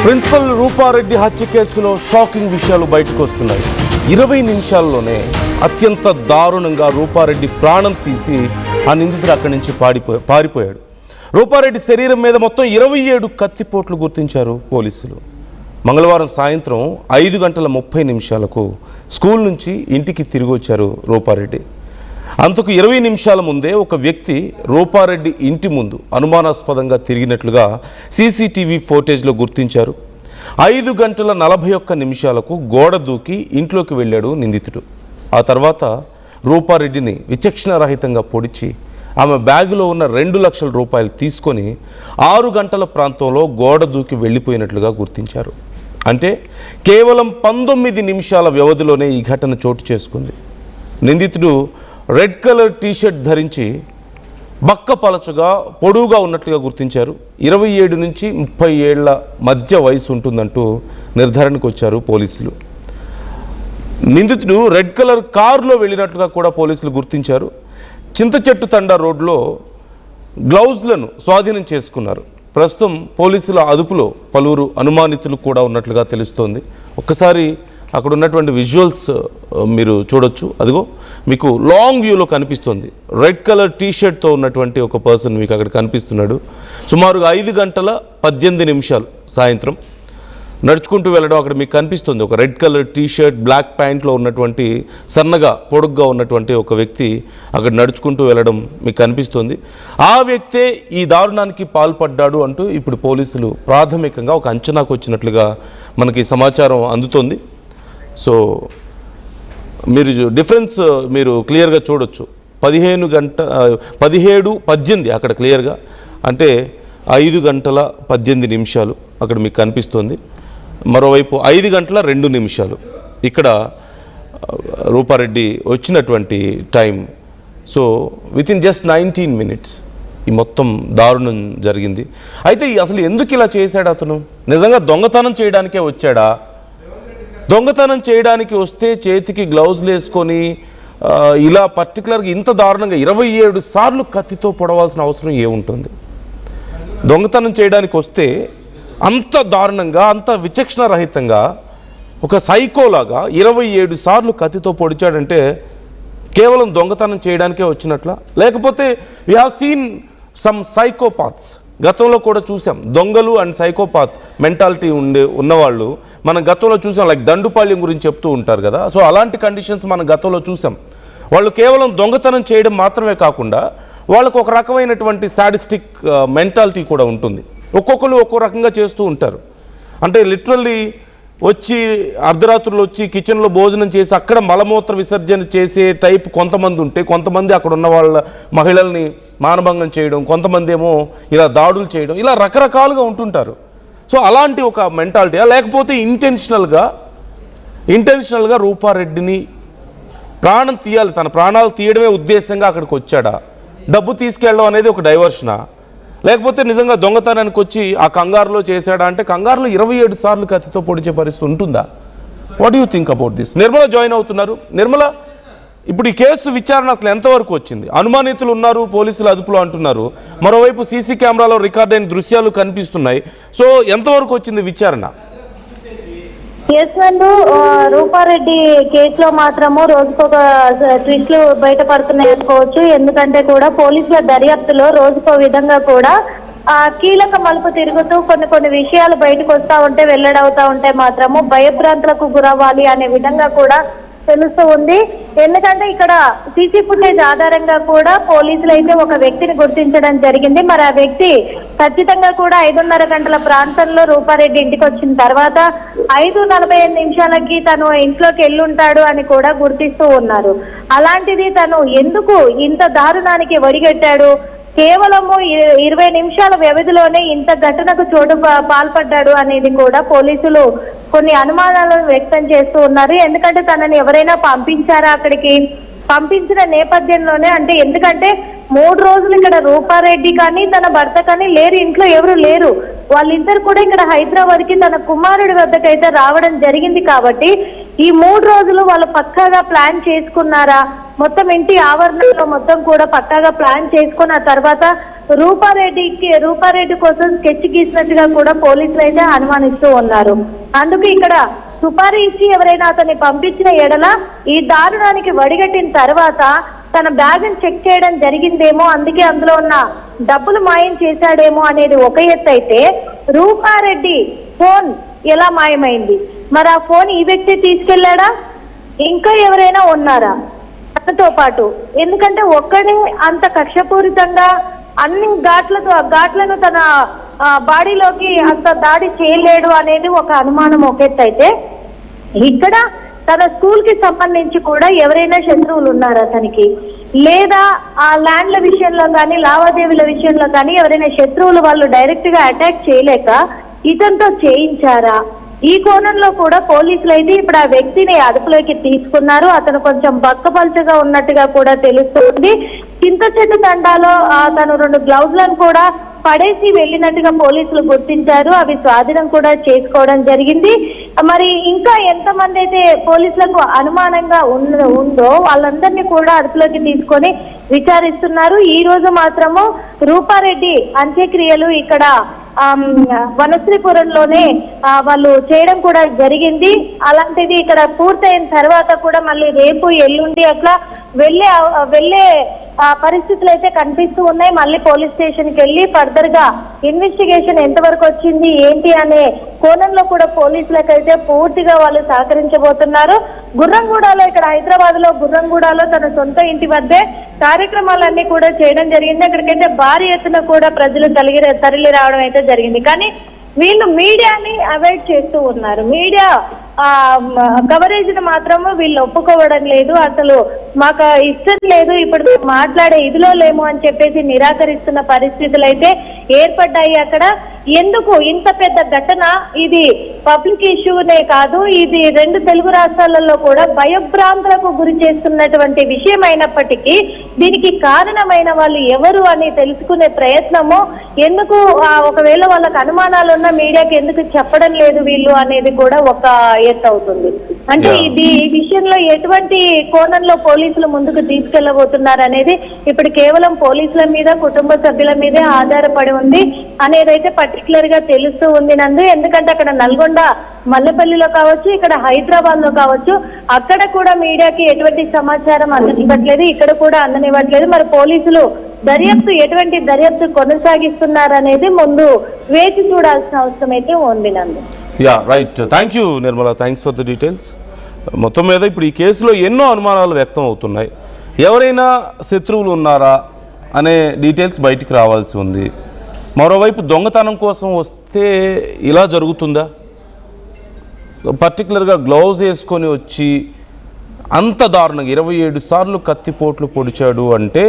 Principal Rupa Reddy హత్య కేసులో shocking విషయాలు బయటకు వస్తున్నాయి. 20 నిమిషాల్లోనే అత్యంత దారుణంగా రూపారెడ్డి ప్రాణం తీసి ఆ నిందితుడు అక్కడి నుంచి పారిపోయాడు. రూపారెడ్డి శరీరం మీద మొత్తం 27 కత్తిపోట్లు గుర్తించారు పోలీసులు. మంగళవారం సాయంత్రం 5:30 స్కూల్ నుంచి ఇంటికి తిరిగి వచ్చారు రూపారెడ్డి. అంతకు 20 నిమిషాల ముందే ఒక వ్యక్తి రూపారెడ్డి ఇంటి ముందు అనుమానాస్పదంగా తిరిగినట్లుగా సీసీటీవీ ఫోటేజ్లో గుర్తించారు. 5:41 గోడ దూకి ఇంట్లోకి వెళ్ళాడు నిందితుడు. ఆ తర్వాత రూపారెడ్డిని విచక్షణారహితంగా పొడిచి ఆమె బ్యాగులో ఉన్న 2 లక్షల రూపాయలు తీసుకొని 6 గంటల ప్రాంతంలో గోడ దూకి వెళ్ళిపోయినట్లుగా గుర్తించారు. అంటే కేవలం 19 నిమిషాల వ్యవధిలోనే ఈ ఘటన చోటు చేసుకుంది. నిందితుడు రెడ్ కలర్ టీషర్ట్ ధరించి బక్కపలచగా పొడవుగా ఉన్నట్లుగా గుర్తించారు. 27 నుంచి 30 ఏళ్ల మధ్య వయసు ఉంటుందంటూ నిర్ధారణకు వచ్చారు పోలీసులు. నిందితుడు రెడ్ కలర్ కారులో వెళ్ళినట్లుగా కూడా పోలీసులు గుర్తించారు. చింతచెట్టు తండా రోడ్లో గ్లౌజ్లను స్వాధీనం చేసుకున్నారు. ప్రస్తుతం పోలీసుల అదుపులో పలువురు అనుమానితులు కూడా ఉన్నట్లుగా తెలుస్తోంది. ఒక్కసారి అక్కడ ఉన్నటువంటి విజువల్స్ మీరు చూడొచ్చు. అదిగో మీకు లాంగ్ వ్యూలో కనిపిస్తుంది. రెడ్ కలర్ టీషర్ట్తో ఉన్నటువంటి ఒక పర్సన్ మీకు అక్కడ కనిపిస్తున్నాడు. సుమారుగా 5:18 సాయంత్రం నడుచుకుంటూ వెళ్ళడం అక్కడ మీకు కనిపిస్తుంది. ఒక రెడ్ కలర్ టీషర్ట్, బ్లాక్ ప్యాంట్లో ఉన్నటువంటి సన్నగా పొడుగ్గా ఉన్నటువంటి ఒక వ్యక్తి అక్కడ నడుచుకుంటూ వెళ్ళడం మీకు కనిపిస్తుంది. ఆ వ్యక్తే ఈ దారుణానికి పాల్పడ్డాడు అంటూ ఇప్పుడు పోలీసులు ప్రాథమికంగా ఒక అంచనాకు వచ్చినట్లుగా మనకి సమాచారం అందుతోంది. సో మీరు డిఫరెన్స్ మీరు క్లియర్గా చూడొచ్చు. 17:18 అక్కడ క్లియర్గా, అంటే 5:18 అక్కడ మీకు కనిపిస్తుంది. మరోవైపు 5:02 ఇక్కడ రూపారెడ్డి వచ్చినటువంటి time. So within just 19 minutes ఈ మొత్తం దారుణం జరిగింది. అయితే అసలు ఎందుకు ఇలా చేశాడు అతను? నిజంగా దొంగతనం చేయడానికే వచ్చాడా? దొంగతనం చేయడానికి వస్తే చేతికి గ్లౌజులు వేసుకొని ఇలా పర్టికులర్గా ఇంత దారుణంగా 27 సార్లు కత్తితో పొడవాల్సిన అవసరం ఏముంటుంది? దొంగతనం చేయడానికి వస్తే అంత దారుణంగా, అంత విచక్షణరహితంగా ఒక సైకోలాగా 27 సార్లు కత్తితో పొడిచాడంటే కేవలం దొంగతనం చేయడానికే వచ్చినట్లా? లేకపోతే we have seen some psychopaths. గతంలో కూడా చూసాం దొంగలు అండ్ సైకోపాత్ మెంటాలిటీ ఉన్నవాళ్ళు మనం గతంలో చూసాం. లైక్ దండుపాళ్యం గురించి చెప్తూ ఉంటారు కదా. సో అలాంటి కండిషన్స్ మనం గతంలో చూసాం. వాళ్ళు కేవలం దొంగతనం చేయడం మాత్రమే కాకుండా వాళ్ళకు ఒక రకమైనటువంటి సాడిస్టిక్ మెంటాలిటీ కూడా ఉంటుంది. ఒక్కొక్కరు ఒక్కో రకంగా చేస్తూ ఉంటారు. అంటే లిటరల్లీ వచ్చి అర్ధరాత్రులు వచ్చి కిచెన్లో భోజనం చేసి అక్కడ మలమూత్ర విసర్జన చేసే టైప్ కొంతమంది ఉంటే, కొంతమంది అక్కడ ఉన్న వాళ్ళ మహిళల్ని మానభంగం చేయడం, కొంతమంది ఏమో ఇలా దాడులు చేయడం, ఇలా రకరకాలుగా ఉంటుంటారు. సో అలాంటి ఒక మెంటాలిటీ, లేకపోతే ఇంటెన్షనల్గా రూపారెడ్డిని ప్రాణం తీయాలి, తన ప్రాణాలు తీయడమే ఉద్దేశంగా అక్కడికి వచ్చాడా? డబ్బు తీసుకెళ్ళడం అనేది ఒక డైవర్షనా? లేకపోతే నిజంగా దొంగతనానికి వచ్చి ఆ కంగారులో చేశాడా? అంటే కంగారులో 27 సార్లు కత్తితో పొడిచే పరిస్థితి ఉంటుందా? What you think about this? Nirmala join అవుతున్నారు. నిర్మల, ఇప్పుడు ఈ కేసు విచారణ అసలు ఎంతవరకు వచ్చింది? అనుమానితులు ఉన్నారు, పోలీసులు అదుపులో అంటున్నారు. మరోవైపు సీసీ కెమెరాలో రికార్డ్ అయిన దృశ్యాలు కనిపిస్తున్నాయి. సో ఎంతవరకు వచ్చింది విచారణ? రూపారెడ్డి కేసులో మాత్రము రోజుకొక ట్విస్టులు బయటపడుతున్నాయి అనుకోవచ్చు. ఎందుకంటే కూడా పోలీసుల దర్యాప్తులో రోజుకో విధంగా కూడా కీలక మలుపు తిరుగుతూ కొన్ని విషయాలు బయటకు వస్తా ఉంటే, వెల్లడవుతా ఉంటే మాత్రము భయభ్రాంతులకు గురవ్వాలి అనే విధంగా కూడా తెలుస్తూ ఉంది. ఎందుకంటే ఇక్కడ సీసీ ఫుటేజ్ ఆధారంగా కూడా పోలీసులు అయితే ఒక వ్యక్తిని గుర్తించడం జరిగింది. మరి ఆ వ్యక్తి ఖచ్చితంగా కూడా 5:30 ప్రాంతంలో రూపారెడ్డి ఇంటికి వచ్చిన తర్వాత 5:45 తను ఇంట్లోకి వెళ్ళుంటాడు అని కూడా గుర్తిస్తూ ఉన్నారు. అలాంటిది తను ఎందుకు ఇంత దారుణానికి ఒడిగట్టాడు? కేవలము 20 నిమిషాల వ్యవధిలోనే ఇంత ఘటనకు పాల్పడ్డాడు అనేది కూడా పోలీసులు కొన్ని అనుమానాలను వ్యక్తం చేస్తూ ఉన్నారు. ఎందుకంటే తనని ఎవరైనా పంపించారా అక్కడికి? పంపించిన నేపథ్యంలోనే, అంటే ఎందుకంటే 3 రోజులు ఇక్కడ రూపారెడ్డి కానీ తన భర్త కానీ లేరు, ఇంట్లో ఎవరు లేరు. వాళ్ళిద్దరు కూడా ఇక్కడ హైదరాబాద్కి తన కుమారుడి వద్దకైతే రావడం జరిగింది. కాబట్టి ఈ 3 రోజులు వాళ్ళు పక్కాగా ప్లాన్ చేసుకున్నారా? మొత్తం ఇంటి ఆవరణలో మొత్తం కూడా పక్కాగా ప్లాన్ చేసుకున్న తర్వాత రూపారెడ్డి కోసం స్కెచ్ గీసినట్టుగా కూడా పోలీసులు అయితే అనుమానిస్తూ ఉన్నారు. అందుకు ఇక్కడ సుపారీ ఇచ్చి ఎవరైనా అతన్ని పంపించిన ఎడల ఈ దారుణానికి వడిగట్టిన తర్వాత తన బ్యాగ్ని చెక్ చేయడం జరిగిందేమో, అందుకే అందులో ఉన్న డబ్బులు మాయం చేశాడేమో అనేది ఒక ఎత్తు అయితే, రూపారెడ్డి ఫోన్ ఎలా మాయమైంది? మరి ఆ ఫోన్ ఈ వ్యక్తి తీసుకెళ్లాడా, ఇంకా ఎవరైనా ఉన్నారా తనతో పాటు? ఎందుకంటే ఒక్కడే అంత కక్షపూరితంగా అన్ని ఘాట్లను తన బాడీలోకి అంత దాడి చేయలేడు అనేది ఒక అనుమానం ఒక ఎత్తు అయితే, ఇక్కడ తన స్కూల్ కి సంబంధించి కూడా ఎవరైనా శత్రువులు ఉన్నారా తనకి, లేదా ఆ ల్యాండ్ల విషయంలో కానీ లావాదేవీల విషయంలో కానీ ఎవరైనా శత్రువులు వాళ్ళు డైరెక్ట్ గా అటాక్ చేయలేక ఇతనితో చేయించారా? ఈ కోణంలో కూడా పోలీసులు అయితే ఇప్పుడు ఆ వ్యక్తిని అదుపులోకి తీసుకున్నారు. అతను కొంచెం బక్కపల్చగా ఉన్నట్టుగా కూడా తెలుస్తుంది. చింత చెట్టు దండాలో తను 2 గ్లౌజ్లను కూడా పడేసి వెళ్ళినట్టుగా పోలీసులు గుర్తించారు. అవి స్వాధీనం కూడా చేసుకోవడం జరిగింది. మరి ఇంకా ఎంతమంది అయితే పోలీసులకు అనుమానంగా ఉందో వాళ్ళందరినీ కూడా అదుపులోకి తీసుకొని విచారిస్తున్నారు. ఈ రోజు మాత్రము రూపారెడ్డి అంత్యక్రియలు ఇక్కడ వనశ్రీపురంలోనే వాళ్ళు చేయడం కూడా జరిగింది. అలాంటిది ఇక్కడ పూర్తయిన తర్వాత కూడా మళ్ళీ రేపు ఎల్లుండి అట్లా వెళ్ళే పరిస్థితులు అయితే కనిపిస్తూ ఉన్నాయి. మళ్ళీ పోలీస్ స్టేషన్ కి వెళ్ళి ఫర్దర్ గా ఇన్వెస్టిగేషన్ ఎంతవరకు వచ్చింది ఏంటి అనే కోణంలో కూడా పోలీసులకైతే పూర్తిగా వాళ్ళు సహకరించబోతున్నారు. గుర్రంగూడలో ఇక్కడ హైదరాబాద్ లో గుర్రంగూడలో తన సొంత ఇంటి వద్దే కార్యక్రమాలన్నీ కూడా చేయడం జరిగింది. అక్కడికైతే భారీ ఎత్తున కూడా ప్రజలు తరలి రావడం అయితే జరిగింది. కానీ వీళ్ళు మీడియాని అవాయిడ్ చేస్తూ ఉన్నారు. మీడియా కవరేజ్ ని మాత్రము వీళ్ళు ఒప్పుకోవడం లేదు. అసలు మాకు ఇష్టం లేదు, ఇప్పుడు మాట్లాడే ఇదిలో లేము అని చెప్పేసి నిరాకరిస్తున్న పరిస్థితులు అయితే ఏర్పడ్డాయి. అక్కడ ఎందుకు ఇంత పెద్ద ఘటన, ఇది పబ్లిక్ ఇష్యూనే కాదు, ఇది 2 తెలుగు రాష్ట్రాలలో కూడా భయభ్రాంతులకు గురి చేస్తున్నటువంటి విషయం అయినప్పటికీ దీనికి కారణమైన వాళ్ళు ఎవరు అని తెలుసుకునే ప్రయత్నము ఎందుకు, ఒకవేళ వాళ్ళకి అనుమానాలు ఉన్న మీడియాకి ఎందుకు చెప్పడం లేదు వీళ్ళు అనేది కూడా ఒక ఎత్తు అవుతుంది. అంటే ఈ విషయంలో ఎటువంటి కోణంలో పోలీసులు ముందుకు తీసుకెళ్లబోతున్నారు అనేది ఇప్పుడు కేవలం పోలీసుల మీద కుటుంబ సభ్యుల మీదే ఆధారపడి ఉంది అనేదైతే పర్టికులర్ గా తెలుస్తూ ఉంది నందు. ఎందుకంటే అక్కడ నల్గొండ మల్లెపల్లిలో కావచ్చు, ఇక్కడ హైదరాబాద్ లో కావచ్చు, అక్కడ కూడా మీడియాకి ఎటువంటి సమాచారం అందనివ్వట్లేదు, ఇక్కడ కూడా అందనివ్వట్లేదు. మరి పోలీసులు ఎటువంటి దర్యాప్తు కొనసాగిస్తున్నారనేది ముందు వేచి చూడాల్సిన అవసరం అయితే ఉంది నందు. Right, thank you Nirmala, thanks for the details. మొత్తం మీద ఇప్పుడు ఈ కేసులో ఎన్నో అనుమానాలు వ్యక్తం అవుతున్నాయి. ఎవరైనా శత్రువులు ఉన్నారా అనే డీటెయిల్స్ బయటికి రావాల్సి ఉంది. మరోవైపు దొంగతనం కోసం వస్తే ఇలా జరుగుతుందా? పర్టికులర్గా గ్లౌజ్ వేసుకొని వచ్చి అంత దారుణంగా 27 సార్లు కత్తిపోట్లు పొడిచాడు అంటే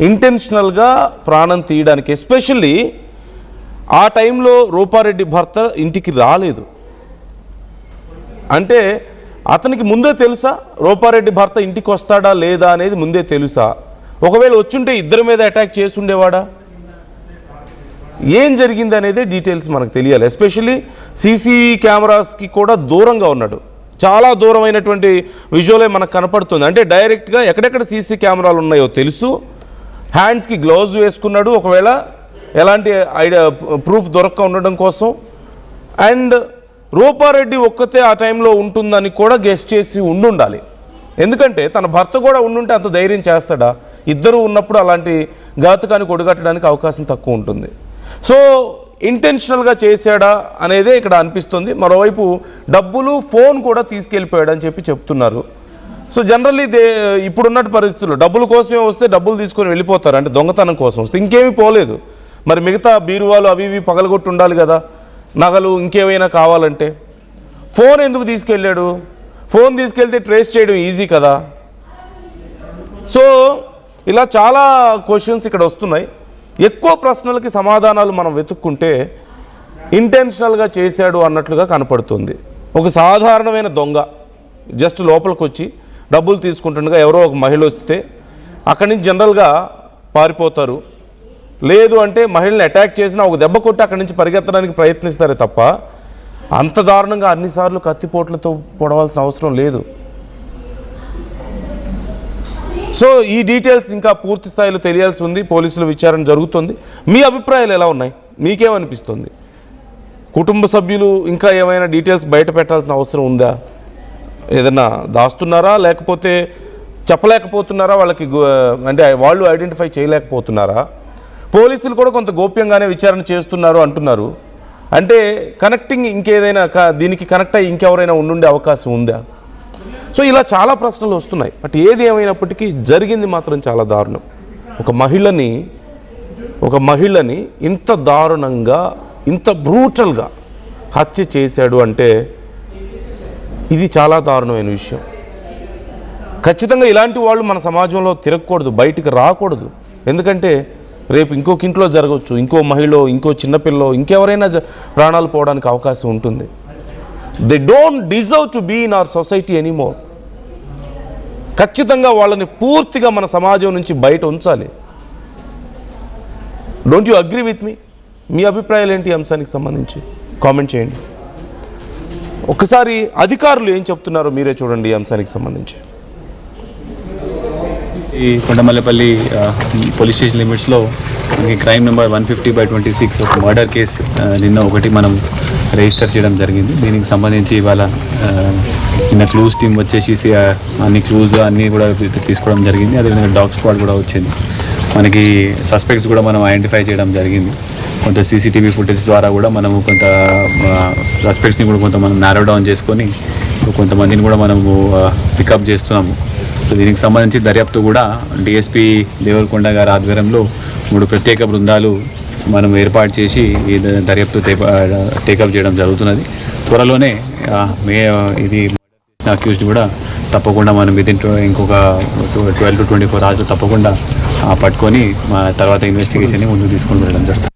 ఇంటెన్షనల్గా ప్రాణం తీయడానికి, ఎస్పెషల్లీ ఆ టైంలో రూపారెడ్డి భర్త ఇంటికి రాలేదు అంటే అతనికి ముందే తెలుసా రూపారెడ్డి భర్త ఇంటికి వస్తాడా లేదా అనేది ముందే తెలుసా? ఒకవేళ వచ్చుంటే ఇద్దరి మీద అటాక్ చేసి ఉండేవాడా? ఏం జరిగింది అనేది డీటెయిల్స్ మనకు తెలియాలి. ఎస్పెషల్లీ సీసీ కెమెరాస్కి కూడా దూరంగా ఉన్నాడు, చాలా దూరమైనటువంటి విజువలే మనకు కనపడుతుంది. అంటే డైరెక్ట్గా ఎక్కడెక్కడ సీసీ కెమెరాలు ఉన్నాయో తెలుసు, హ్యాండ్స్కి గ్లౌజ్ వేసుకున్నాడు ఒకవేళ ఎలాంటి ప్రూఫ్ దొరక్క ఉండడం కోసం. అండ్ రూపారెడ్డి ఒక్కతే ఆ టైంలో ఉంటుందని కూడా గెస్ చేసి ఉండాలి. ఎందుకంటే తన భర్త కూడా ఉండుంటే అంత ధైర్యం చేస్తాడా? ఇద్దరు ఉన్నప్పుడు అలాంటి ఘాతుకాన్ని కొడగట్టడానికి అవకాశం తక్కువ ఉంటుంది. సో ఇంటెన్షనల్గా చేశాడా అనేదే ఇక్కడ అనిపిస్తుంది. మరోవైపు డబ్బులు, ఫోన్ కూడా తీసుకెళ్ళిపోయాడని చెప్తున్నారు. సో జనరల్లీ ఇప్పుడున్నట్టు పరిస్థితుల్లో డబ్బుల కోసమే వస్తే డబ్బులు తీసుకొని వెళ్ళిపోతారు, అంటే దొంగతనం కోసం వస్తే ఇంకేమీ పోలేదు. మరి మిగతా బీరువాలు అవి ఇవి పగలగొట్టి ఉండాలి కదా, నగలు ఇంకేమైనా కావాలంటే. ఫోన్ ఎందుకు తీసుకెళ్ళాడు? ఫోన్ తీసుకెళ్తే ట్రేస్ చేయడం ఈజీ కదా. సో ఇలా చాలా క్వశ్చన్స్ ఇక్కడ వస్తున్నాయి. ఎక్కువ ప్రశ్నలకి సమాధానాలు మనం వెతుక్కుంటే ఇంటెన్షనల్గా చేశాడు అన్నట్లుగా కనపడుతుంది. ఒక సాధారణమైన దొంగ జస్ట్ లోపలికి వచ్చి డబ్బులు తీసుకుంటుండగా ఎవరో ఒక మహిళ వస్తే అక్కడి నుంచి జనరల్గా పారిపోతారు. లేదు అంటే మహిళని అటాక్ చేసినా ఒక దెబ్బ కొట్టి అక్కడి నుంచి పరిగెత్తడానికి ప్రయత్నిస్తారే తప్ప అంత దారుణంగా అన్నిసార్లు కత్తిపోట్లతో పొడవాల్సిన అవసరం లేదు. సో ఈ డీటెయిల్స్ ఇంకా పూర్తి స్థాయిలో తెలియాల్సి ఉంది. పోలీసుల విచారణ జరుగుతుంది. మీ అభిప్రాయాలు ఎలా ఉన్నాయి? మీకేమనిపిస్తుంది? కుటుంబ సభ్యులు ఇంకా ఏమైనా డీటెయిల్స్ బయట పెట్టాల్సిన అవసరం ఉందా? ఏదన్నా దాస్తున్నారా, లేకపోతే చెప్పలేకపోతున్నారా? వాళ్ళకి అంటే వాళ్ళు ఐడెంటిఫై చేయలేకపోతున్నారా? పోలీసులు కూడా కొంత గోప్యంగానే విచారణ చేస్తున్నారు అంటున్నారు. అంటే కనెక్టింగ్ ఇంకేదైనా దీనికి కనెక్ట్ అయ్యి ఇంకెవరైనా ఉండే అవకాశం ఉందా? సో ఇలా చాలా ప్రశ్నలు వస్తున్నాయి. బట్ ఏది ఏమైనప్పటికీ జరిగింది మాత్రం చాలా దారుణం. ఒక మహిళని ఇంత దారుణంగా, ఇంత బ్రూటల్గా హత్య చేశాడు అంటే ఇది చాలా దారుణమైన విషయం. ఖచ్చితంగా ఇలాంటి వాళ్ళు మన సమాజంలో తిరగకూడదు, బయటికి రాకూడదు. ఎందుకంటే రేపు ఇంకొక ఇంట్లో జరగవచ్చు, ఇంకో మహిళ, ఇంకో చిన్నపిల్ల, ఇంకెవరైనా ప్రాణాలు పోవడానికి అవకాశం ఉంటుంది. They don't deserve to be in our society anymore. ఖచ్చితంగా వాళ్ళని పూర్తిగా మన సమాజం నుంచి బయట ఉంచాలి. Don't you agree with me? మీ అభిప్రాయాలు ఏంటి ఈ అంశానికి సంబంధించి? కామెంట్ చేయండి. ఒకసారి అధికారులు ఏం చెప్తున్నారో మీరే చూడండి ఈ అంశానికి సంబంధించి. ఈ కొండమల్లపల్లి పోలీస్ స్టేషన్ లిమిట్స్లో మనకి క్రైమ్ నెంబర్ 150/26 ఒక మర్డర్ కేసు నిన్న ఒకటి మనం రిజిస్టర్ చేయడం జరిగింది. దీనికి సంబంధించి ఇవాళ నిన్న క్లూస్ టీమ్ వచ్చేసి అన్ని క్లూస్ అన్నీ కూడా తీసుకోవడం జరిగింది. అదేవిధంగా డాగ్ స్క్వాడ్ కూడా వచ్చింది. మనకి సస్పెక్ట్స్ కూడా మనం ఐడెంటిఫై చేయడం జరిగింది. కొంత సీసీటీవీ ఫుటేజ్ ద్వారా కూడా మనము కొంత సస్పెక్ట్స్ని కూడా కొంత మనం నారో డౌన్ చేసుకొని కొంతమందిని కూడా మనము పికప్ చేస్తున్నాము. సో దీనికి సంబంధించి దర్యాప్తు కూడా డిఎస్పీ దేవరకొండ గారి ఆధ్వర్యంలో 3 ప్రత్యేక బృందాలు మనం ఏర్పాటు చేసి ఈ దర్యాప్తు టేకప్ చేయడం జరుగుతున్నది. త్వరలోనే ఇది అక్యూజ్డ్ కూడా తప్పకుండా మనం విదిన్ ఇంకొక 12 to 24 hours తప్పకుండా పట్టుకొని తర్వాత ఇన్వెస్టిగేషన్ని ముందుకు తీసుకొని వెళ్ళడం జరుగుతుంది.